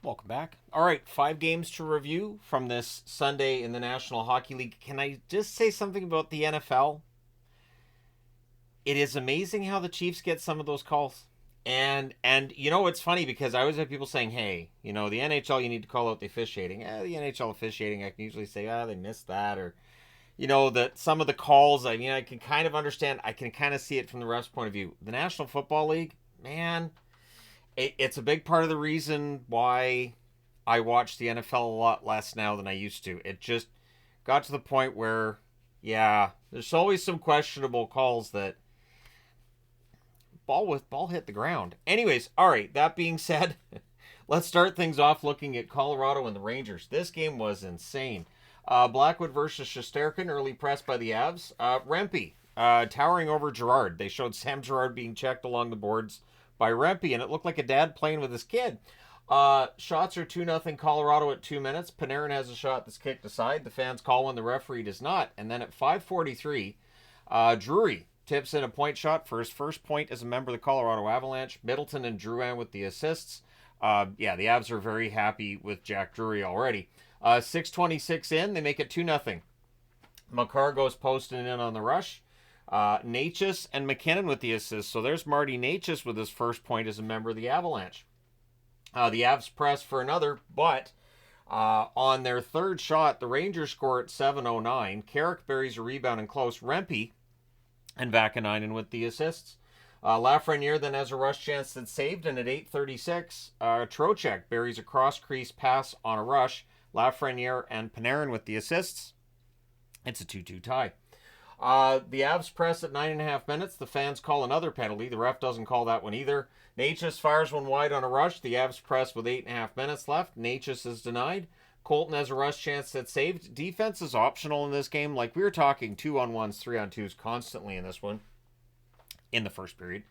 Welcome back. All right, 5 games to review from this Sunday in the National Hockey League. Can I just say something about the NFL? It is amazing how the Chiefs get some of those calls. And it's funny because I always have people saying, "Hey, the NHL, you need to call out the officiating." The NHL officiating, I can usually say, they missed that, or that some of the calls. I mean, I can kind of understand. I can kind of see it from the ref's point of view. The National Football League, man, it's a big part of the reason why I watch the NFL a lot less now than I used to. It just got to the point where, yeah, there's always some questionable calls that ball hit the ground. Anyways, all right. That being said, let's start things off looking at Colorado and the Rangers. This game was insane. Blackwood versus Shesterkin, early press by the Avs. Rempe towering over Girard. They showed Sam Girard being checked along the boards by Rempe, and it looked like a dad playing with his kid. Shots are 2-0 Colorado at 2 minutes. Panarin has a shot that's kicked aside. The fans call one, the referee does not. And then at 5:43, Drury tips in a point shot for his first point as a member of the Colorado Avalanche. Middleton and Drouin with the assists. The Avs are very happy with Jack Drury already. 6:26 in, they make it 2-0. Makar goes posting in on the rush. Necas and McKinnon with the assists. So there's Marty Necas with his first point as a member of the Avalanche. The Avs press for another, but on their third shot, the Rangers score at 7:09. Carrick buries a rebound and close. Rempe and Vakanainen with the assists. Lafreniere then has a rush chance that's saved, and at 8:36, Trocheck buries a cross-crease pass on a rush. Lafreniere and Panarin with the assists. It's a 2-2 tie. The Avs press at 9.5 minutes. The fans call another penalty. The ref doesn't call that one either. Necas fires one wide on a rush. The Avs press with 8.5 minutes left. Necas is denied. Colton has a rush chance that's saved. Defense is optional in this game. Like, we were talking 2-on-1s, 3-on-2s constantly in this one in the first period.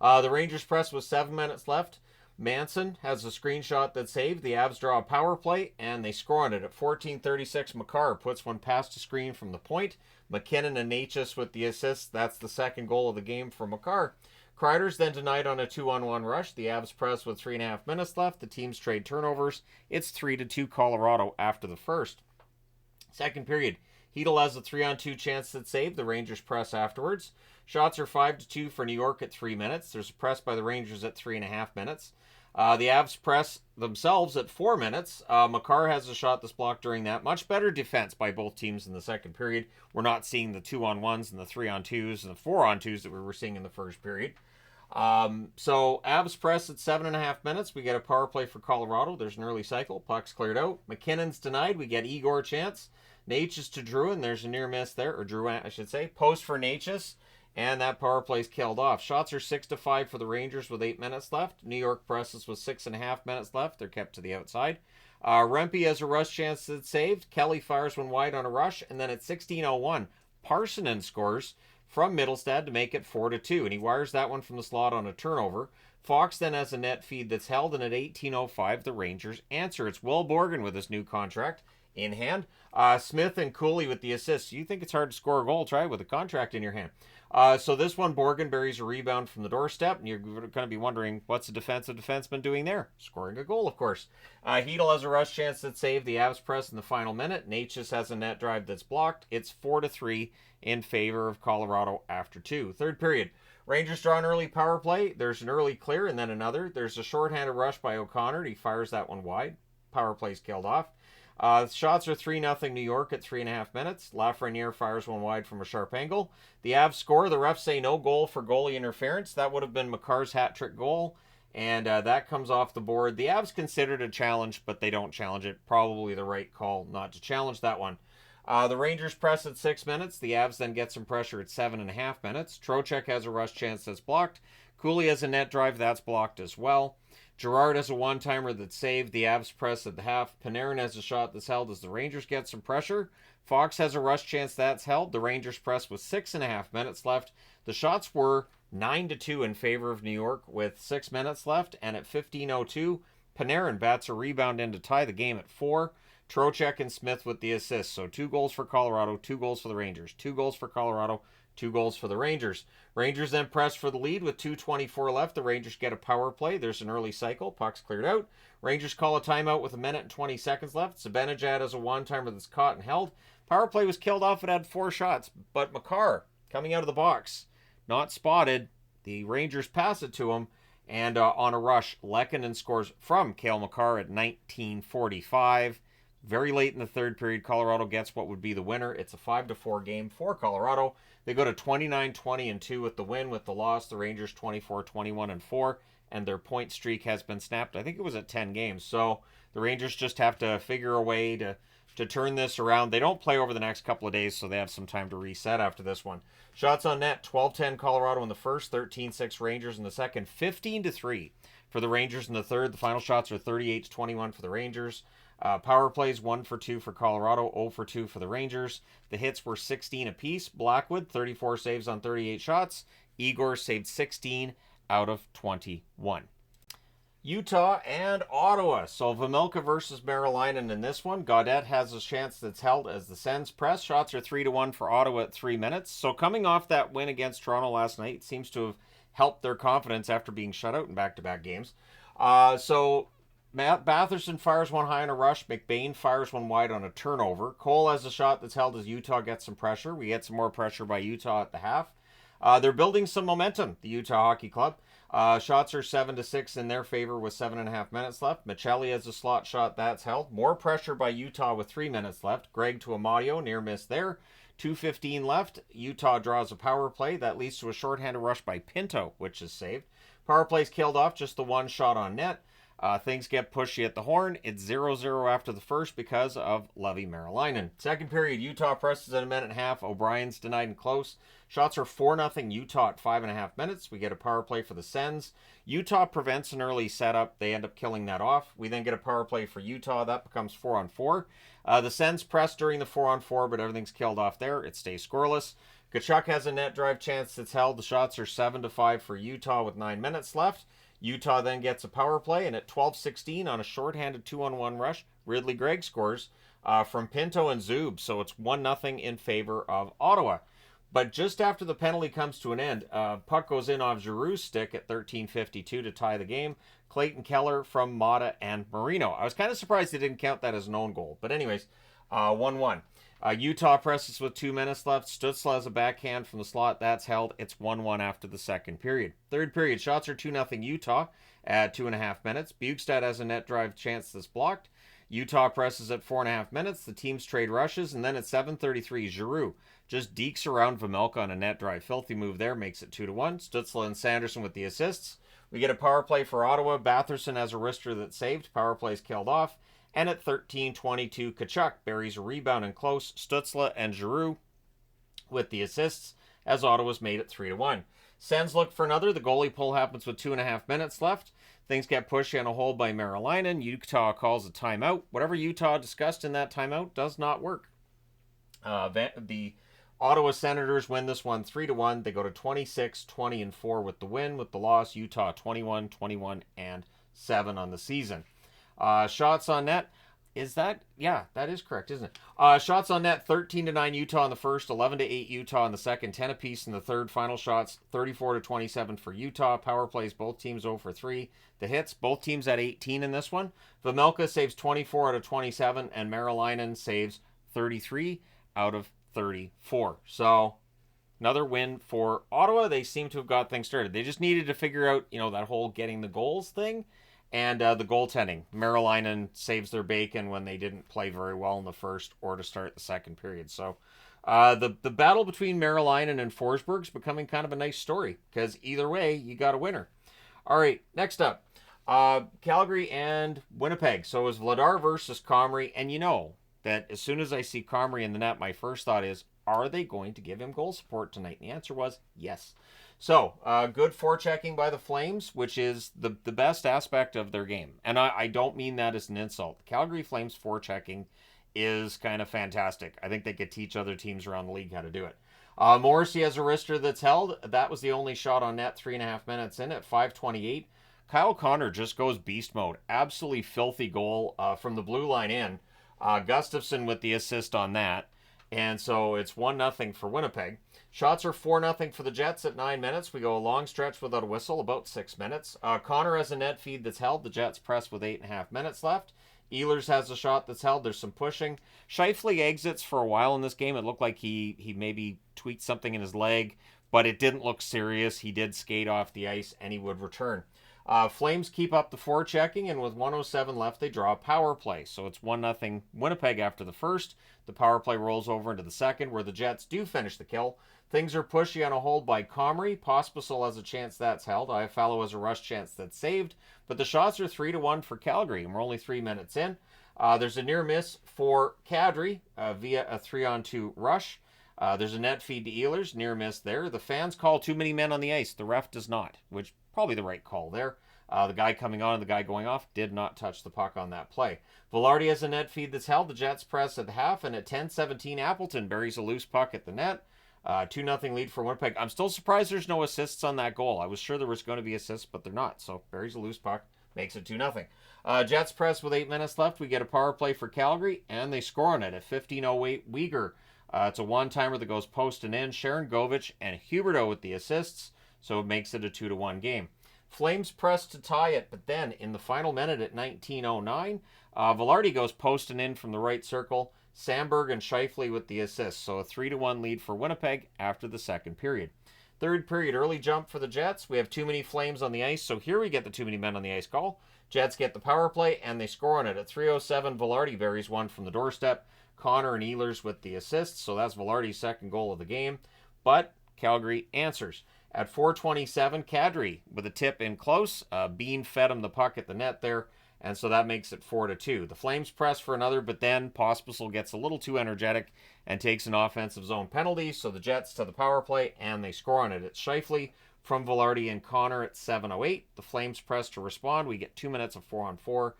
The Rangers press with 7 minutes left. Manson has a screenshot that's saved. The Avs draw a power play, and they score on it. At 14:36, Makar puts one past a screen from the point. McKinnon and Necas with the assists. That's the second goal of the game for Makar. Kreider's then denied on a 2-on-1 rush. The Avs press with 3.5 minutes left. The teams trade turnovers. It's 3-2 Colorado after the first. Second period, Hedel has a 3-on-2 chance that's saved. The Rangers press afterwards. Shots are 5-2 for New York at 3 minutes. There's a press by the Rangers at 3.5 minutes. The Avs press themselves at 4 minutes. Makar has a shot that's blocked during that. Much better defense by both teams in the second period. We're not seeing the 2-on-1s and the 3-on-2s and the 4-on-2s that we were seeing in the first period. So Avs press at 7.5 minutes. We get a power play for Colorado. There's an early cycle. Puck's cleared out. McKinnon's denied. We get Igor chance. Necas to Drouin. There's a near miss there, or Drouin, I should say. Post for Necas. And that power play's killed off. Shots are 6-5 for the Rangers with 8 minutes left. New York presses with 6.5 minutes left. They're kept to the outside. Rempe has a rush chance that's saved. Kelly fires one wide on a rush. And then at 16:01, Parsonen scores from Middlestad to make it 4-2. And he wires that one from the slot on a turnover. Fox then has a net feed that's held. And at 18:05, the Rangers answer. It's Will Borgen with his new contract in hand. Smith and Cooley with the assists. You think it's hard to score a goal? Try it with a contract in your hand. So this one, Borgen buries a rebound from the doorstep, and you're going to be wondering, what's a defensive defenseman doing there? Scoring a goal, of course. Hedel has a rush chance that's saved. The Avs press in the final minute. Necas has a net drive that's blocked. It's 4-3 in favor of Colorado after 2. Third period. Rangers draw an early power play. There's an early clear and then another. There's a shorthanded rush by O'Connor. He fires that one wide. Power play's killed off. Shots are 3-0 New York at 3.5 minutes. Lafreniere fires one wide from a sharp angle. The Avs score. The refs say no goal for goalie interference. That would have been Makar's hat-trick goal, and that comes off the board. The Avs considered a challenge, but they don't challenge it. Probably the right call not to challenge that one. The Rangers press at 6 minutes. The Avs then get some pressure at 7.5 minutes. Trocheck has a rush chance that's blocked. Cooley has a net drive that's blocked as well. Girard has a one-timer that's saved. The Avs press at the half. Panarin has a shot that's held as the Rangers get some pressure. Fox has a rush chance that's held. The Rangers press with 6.5 minutes left. The shots were 9-2 in favor of New York with 6 minutes left. And at 15:02, Panarin bats a rebound in to tie the game at 4. Trocheck and Smith with the assists. So 2 goals for Colorado, 2 goals for the Rangers. 2 goals for Colorado, 2 goals for the Rangers. Rangers then press for the lead with 2:24 left. The Rangers get a power play. There's an early cycle. Puck's cleared out. Rangers call a timeout with 1 minute and 20 seconds left. Zibanejad has a one-timer that's caught and held. Power play was killed off. It had 4 shots. But Makar, coming out of the box, not spotted. The Rangers pass it to him. And on a rush, Lehkonen scores from Cale Makar at 19:45. Very late in the third period, Colorado gets what would be the winner. It's a 5-4 game for Colorado. They go to 29-20-2 with the win. With the loss, the Rangers 24-21-4, and their point streak has been snapped. I think it was at 10 games. So the Rangers just have to figure a way to turn this around. They don't play over the next couple of days, so they have some time to reset after this one. Shots on net, 12-10 Colorado in the first, 13-6 Rangers in the second, 15-3 for the Rangers in the third. The final shots are 38-21 for the Rangers. Power plays 1 for 2 for Colorado, 0 for 2 for the Rangers. The hits were 16 apiece. Blackwood, 34 saves on 38 shots. Igor saved 16 out of 21. Utah and Ottawa. So Vejmelka versus Merrilainen in this one. Gaudette has a chance that's held as the Sens press. Shots are 3-1 for Ottawa at 3 minutes. So coming off that win against Toronto last night, it seems to have helped their confidence after being shut out in back-to-back games. So Matt Batherson fires one high on a rush. McBain fires one wide on a turnover. Cole has a shot that's held as Utah gets some pressure. We get some more pressure by Utah at the half. They're building some momentum, the Utah Hockey Club. Shots are 7-6 in their favor with 7.5 minutes left. Michelli has a slot shot that's held. More pressure by Utah with 3 minutes left. Greg to Amadio, near miss there. 2:15 left. Utah draws a power play. That leads to a shorthanded rush by Pinto, which is saved. Power play's killed off, just the one shot on net. Things get pushy at the horn. It's 0-0 after the first because of Levi Merrilainen. Second period, Utah presses in 1.5 minutes. O'Brien's denied and close. Shots are 4-0 Utah at 5.5 minutes. We get a power play for the Sens. Utah prevents an early setup. They end up killing that off. We then get a power play for Utah. That becomes 4-on-4. The Sens press during the 4-on-4, but everything's killed off there. It stays scoreless. Kachuk has a net drive chance that's held. The shots are 7-5 for Utah with 9 minutes left. Utah then gets a power play, and at 12:16 on a shorthanded 2-on-1 rush, Ridley Gregg scores from Pinto and Zub. So it's 1-0 in favor of Ottawa. But just after the penalty comes to an end, puck goes in off Giroux's stick at 13:52 to tie the game. Clayton Keller from Mata and Marino. I was kind of surprised they didn't count that as an own goal. But anyways, 1-1. Utah presses with 2 minutes left. Stützle has a backhand from the slot. That's held. It's 1-1 after the second period. Third period, shots are 2-0 Utah at 2.5 minutes. Bjugstad has a net drive chance that's blocked. Utah presses at 4.5 minutes. The teams trade rushes. And then at 7:33, Giroux just dekes around Vejmelka on a net drive. Filthy move there. Makes it 2-1. Stützle and Sanderson with the assists. We get a power play for Ottawa. Batherson has a wrister that's saved. Power play's killed off. And at 13:22, Kachuk buries a rebound and close. Stützle and Giroux with the assists as Ottawa's made it 3-1. Sens look for another. The goalie pull happens with 2.5 minutes left. Things get pushy on a hold by Merrilainen. Utah calls a timeout. Whatever Utah discussed in that timeout does not work. The Ottawa Senators win this one 3-1. They go to 26-20-4 with the win. With the loss, Utah 21-21-7 on the season. Shots on net. That is correct, isn't it? Shots on net, 13-9 Utah in the first, 11-8 Utah in the second, 10 apiece in the third. Final shots, 34-27 for Utah. Power plays, both teams 0 for 3. The hits, both teams at 18 in this one. Vejmelka saves 24 out of 27, and Merrilainen saves 33 out of 34. So, another win for Ottawa. They seem to have got things started. They just needed to figure out, that whole getting the goals thing. And the goaltending. Merrilainen saves their bacon when they didn't play very well in the first or to start the second period. So the battle between Merrilainen and Forsberg's becoming kind of a nice story because either way, you got a winner. All right, next up, Calgary and Winnipeg. So it was Vladar versus Comrie. And you know that as soon as I see Comrie in the net, my first thought is, are they going to give him goal support tonight? And the answer was yes. So, good forechecking by the Flames, which is the best aspect of their game. And I don't mean that as an insult. Calgary Flames forechecking is kind of fantastic. I think they could teach other teams around the league how to do it. Morrissey has a wrister that's held. That was the only shot on net 3.5 minutes in at 5:28. Kyle Connor just goes beast mode. Absolutely filthy goal from the blue line in. Gustafsson with the assist on that. And so it's 1-0 for Winnipeg. Shots are 4-0 for the Jets at 9 minutes. We go a long stretch without a whistle, about 6 minutes. Connor has a net feed that's held. The Jets press with 8.5 minutes left. Ehlers has a shot that's held. There's some pushing. Scheifele exits for a while in this game. It looked like he maybe tweaked something in his leg, but it didn't look serious. He did skate off the ice, and he would return. Flames keep up the forechecking, and with 1:07 left, they draw a power play. So it's 1-0 Winnipeg after the first. The power play rolls over into the second, where the Jets do finish the kill. Things are pushy on a hold by Comrie. Pospisil has a chance that's held. Iafallo has a rush chance that's saved. But the shots are 3-1 for Calgary, and we're only 3 minutes in. There's a near miss for Kadri via a 3-on-2 rush. There's a net feed to Ehlers, near miss there. The fans call too many men on the ice. The ref does not, which probably the right call there. The guy coming on and the guy going off did not touch the puck on that play. Velarde has a net feed that's held. The Jets press at half, and at 10:17, Appleton buries a loose puck at the net. 2-0 lead for Winnipeg. I'm still surprised there's no assists on that goal. I was sure there was going to be assists, but they're not. So buries a loose puck, makes it 2-0. Jets press with 8 minutes left. We get a power play for Calgary, and they score on it at 15:08. Weegar. It's a one-timer that goes post and in. Sharon Govich and Huberdeau with the assists, so it makes it a 2-1 game. Flames press to tie it, but then in the final minute at 19:09, Velarde goes post and in from the right circle. Sandberg and Scheifele with the assists, so a 3-1 lead for Winnipeg after the second period. Third period, early jump for the Jets. We have too many Flames on the ice, so here we get the too many men on the ice call. Jets get the power play, and they score on it. At 3:07, Velarde buries one from the doorstep. Connor and Ehlers with the assists, so that's Velarde's second goal of the game. But Calgary answers. At 4:27, Kadri with a tip in close. Bean fed him the puck at the net there, and so that makes it 4-2. The Flames press for another, but then Pospisil gets a little too energetic and takes an offensive zone penalty, so the Jets to the power play, and they score on it. It's Scheifele from Velarde and Connor at 7:08. The Flames press to respond. We get 2 minutes of 4-on-4.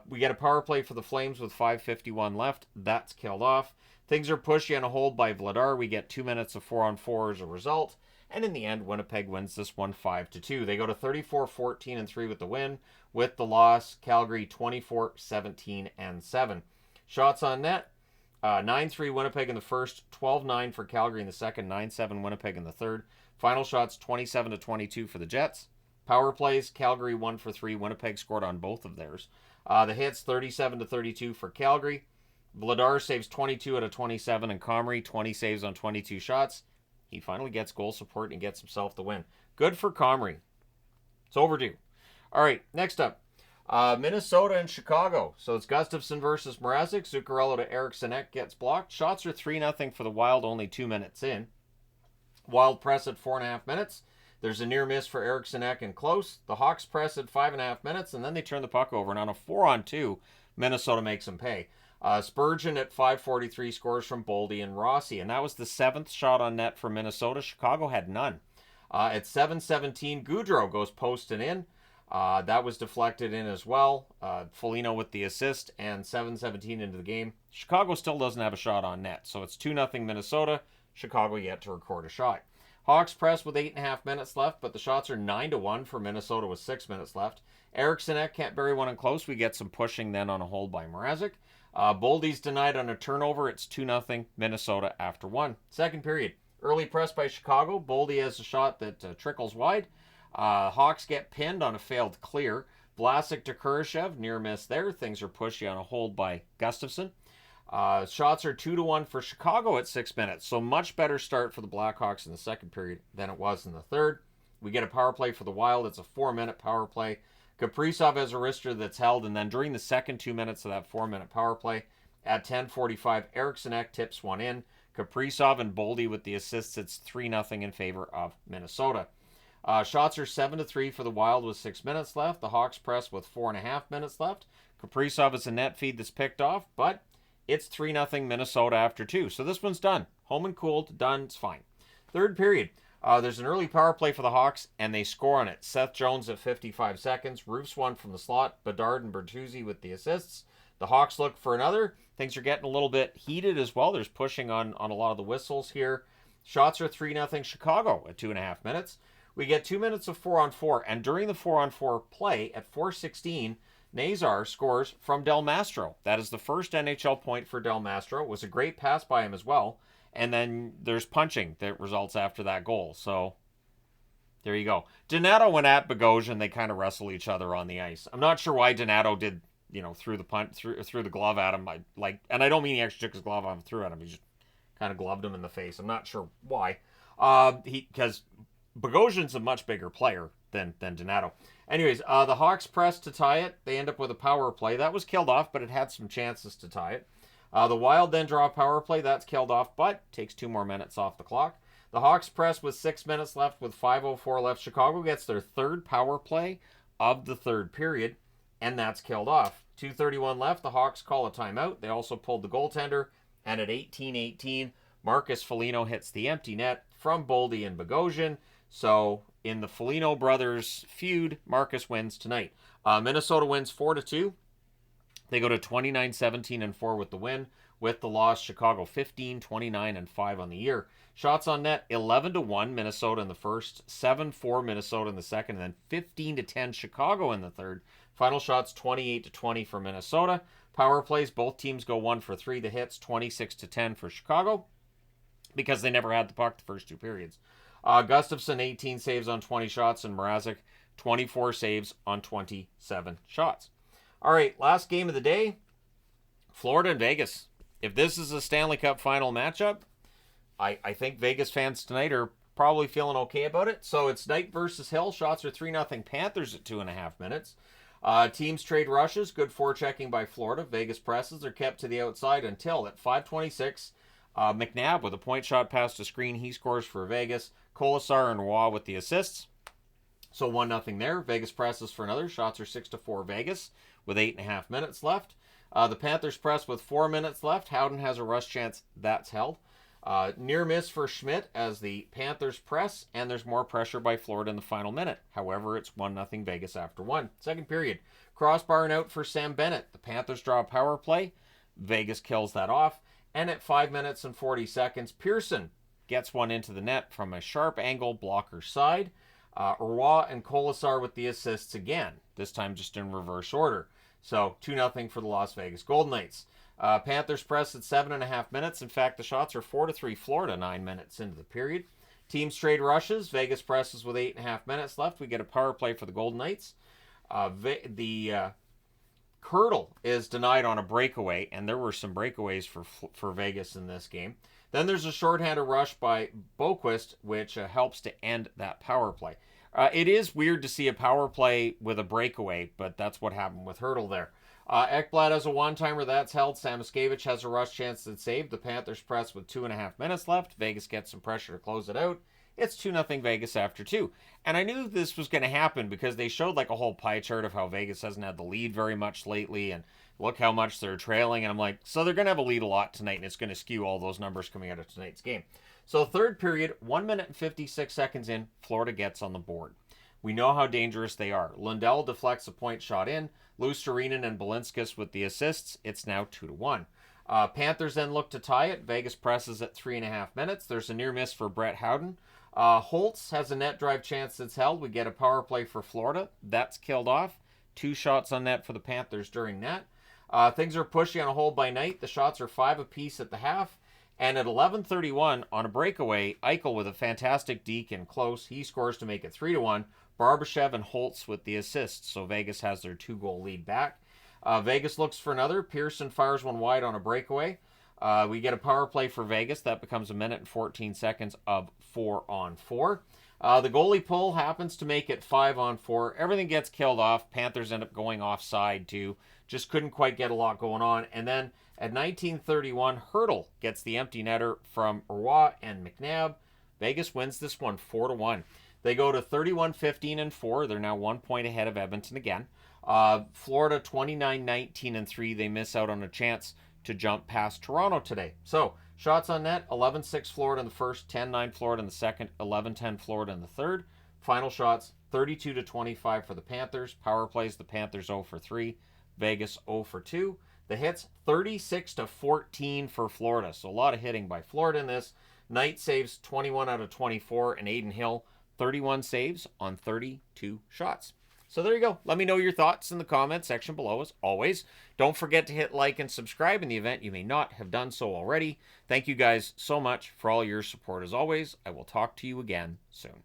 We get a power play for the Flames with 5:51 left. That's killed off. Things are pushy on a hold by Vladar. We get 2 minutes of 4-on-4 as a result. And in the end, Winnipeg wins this one 5-2. They go to 34-14-3 with the win. With the loss, Calgary 24-17-7. Shots on net, 9-3 Winnipeg in the first, 12-9 for Calgary in the second, 9-7 Winnipeg in the third. Final shots 27-22 for the Jets. Power plays, Calgary 1 for 3. Winnipeg scored on both of theirs. The hits 37-32 for Calgary. Vladar saves 22 out of 27, and Comrie 20 saves on 22 shots. He finally gets goal support and gets himself the win. Good for Comrie. It's overdue. All right, next up, Minnesota and Chicago. So it's Gustafsson versus Mrazek. Zuccarello to Eriksson Ek gets blocked. Shots are 3-0 for the Wild, only 2 minutes in. Wild press at 4.5 minutes. There's a near miss for Eriksson Ek and close. The Hawks press at 5.5 minutes, and then they turn the puck over. And on a 4-on-2, Minnesota makes them pay. Spurgeon at 5:43 scores from Boldy and Rossi, and that was the 7th shot on net for Minnesota. Chicago had none. At 7:17, Goudreau goes post and in. That was deflected in as well. Foligno with the assist, and 7:17 into the game. Chicago still doesn't have a shot on net, so it's 2-0 Minnesota. Chicago yet to record a shot. Hawks press with 8.5 minutes left, but the shots are 9-1 for Minnesota with 6 minutes left. Eriksson Ek can't bury one in close. We get some pushing then on a hold by Mrazek. Boldy's denied on a turnover. It's 2-0 Minnesota after 1. Second period. Early press by Chicago. Boldy has a shot that trickles wide. Hawks get pinned on a failed clear. Vlasic to Kurashev. Near miss there. Things are pushy on a hold by Gustafsson. Shots are 2-1 for Chicago at 6 minutes. So much better start for the Blackhawks in the second period than it was in the third. We get a power play for the Wild. It's a 4-minute power play. Kaprizov has a wrister that's held, and then during the second 2 minutes of that 4-minute power play, at 10:45, Eriksson Ek tips one in. Kaprizov and Boldy with the assists. It's 3-0 in favor of Minnesota. Shots are 7-3 for the Wild with 6 minutes left. The Hawks press with 4.5 minutes left. Kaprizov is a net feed that's picked off, but it's 3-0 Minnesota after 2. So this one's done. Home and cooled, done, it's fine. Third period. There's an early power play for the Hawks, and they score on it. Seth Jones at 55 seconds. Roofs one from the slot. Bedard and Bertuzzi with the assists. The Hawks look for another. Things are getting a little bit heated as well. There's pushing on a lot of the whistles here. Shots are 3-0 Chicago at 2.5 minutes. We get 2 minutes of 4-on-4, and during the 4-on-4 play at 4:16, Nazar scores from Del Mastro. That is the first NHL point for Del Mastro. It was a great pass by him as well. And then there's punching that results after that goal. So there you go. Donato went at Bogosian. They kind of wrestle each other on the ice. I'm not sure why Donato did, threw the punt through the glove at him. And I don't mean he actually took his glove off and threw at him. He just kind of gloved him in the face. I'm not sure why. Because Bogosian's a much bigger player than Donato. Anyways, the Hawks pressed to tie it. They end up with a power play. That was killed off, but it had some chances to tie it. The Wild then draw a power play. That's killed off, but takes 2 more minutes off the clock. The Hawks press with 6 minutes left with 5:04 left. Chicago gets their third power play of the third period, and that's killed off. 2:31 left. The Hawks call a timeout. They also pulled the goaltender, and at 18:18, Marcus Foligno hits the empty net from Boldy and Bogosian. So in the Foligno brothers feud, Marcus wins tonight. Minnesota wins 4-2. They go to 29-17-4 with the win. With the loss, Chicago 15-29-5 on the year. Shots on net 11-1 Minnesota in the first, 7-4 Minnesota in the second, and then 15-10 Chicago in the third. Final shots 28-20 for Minnesota. Power plays, both teams go 1 for 3. The hits 26-10 for Chicago because they never had the puck the first 2 periods. Gustafsson 18 saves on 20 shots, and Mrazek 24 saves on 27 shots. All right, last game of the day, Florida and Vegas. If this is a Stanley Cup final matchup, I think Vegas fans tonight are probably feeling okay about it. So it's Knight versus Hill. Shots are 3-0 Panthers at 2.5 minutes. Teams trade rushes. Good forechecking by Florida. Vegas presses are kept to the outside until at 5:26, McNabb with a point shot past the screen. He scores for Vegas. Colasar and Roy with the assists. So 1-0 there. Vegas presses for another. Shots are 6-4 Vegas with 8.5 minutes left. The Panthers press with 4 minutes left. Howden has a rush chance. That's held. Near miss for Schmidt as the Panthers press, and there's more pressure by Florida in the final minute. However, it's 1-0 Vegas after 1. Second period. Crossbar and out for Sam Bennett. The Panthers draw a power play. Vegas kills that off. And at 5 minutes and 40 seconds, Pearson gets one into the net from a sharp angle blocker side. Roy and Colasar with the assists again, this time just in reverse order. So 2-0 for the Las Vegas Golden Knights. Panthers press at 7.5 minutes. In fact, the shots are 4-3 Florida 9 minutes into the period. Teams trade rushes. Vegas presses with 8.5 minutes left. We get a power play for the Golden Knights. The Hurdle is denied on a breakaway, and there were some breakaways for Vegas in this game. Then there's a shorthanded rush by Boquist, which helps to end that power play. It is weird to see a power play with a breakaway, but that's what happened with Hurdle there. Ekblad has a one-timer that's held. Samoskevich has a rush chance that's saved. The Panthers press with 2.5 minutes left. Vegas gets some pressure to close it out. It's 2-0 Vegas after 2. And I knew this was going to happen because they showed like a whole pie chart of how Vegas hasn't had the lead very much lately, and look how much they're trailing. And I'm like, so they're going to have a lead a lot tonight, and it's going to skew all those numbers coming out of tonight's game. So third period, 1 minute and 56 seconds in, Florida gets on the board. We know how dangerous they are. Lundell deflects a point shot in. Luostarinen and Balinskis with the assists. It's now 2-1. Panthers then look to tie it. Vegas presses at 3.5 minutes. There's a near miss for Brett Howden. Holtz has a net drive chance that's held. We get a power play for Florida. That's killed off. 2 shots on net for the Panthers during that. Things are pushy on a hold by Knight. The shots are 5 apiece at the half. And at 11:31 on a breakaway, Eichel with a fantastic deke and close. He scores to make it 3-1. Barbashev and Holtz with the assists. So Vegas has their 2-goal lead back. Vegas looks for another. Pearson fires one wide on a breakaway. We get a power play for Vegas. That becomes 1 minute and 14 seconds of 4-on-4. The goalie pull happens to make it 5-on-4. Everything gets killed off. Panthers end up going offside too. Just couldn't quite get a lot going on. And then at 19:31, Hurdle gets the empty netter from Roy and McNabb. Vegas wins this one 4-1. They go to 31-15-4. They're now 1 point ahead of Edmonton again. Florida 29-19-3. They miss out on a chance to jump past Toronto today. So shots on net, 11-6 Florida in the first, 10-9 Florida in the second, 11-10 Florida in the third. Final shots, 32-25 for the Panthers. Power plays, the Panthers 0-3. Vegas 0-2. The hits, 36-14 for Florida. So a lot of hitting by Florida in this. Knight saves 21 out of 24, and Aiden Hill 31 saves on 32 shots. So there you go. Let me know your thoughts in the comment section below as always. Don't forget to hit like and subscribe in the event you may not have done so already. Thank you guys so much for all your support as always. I will talk to you again soon.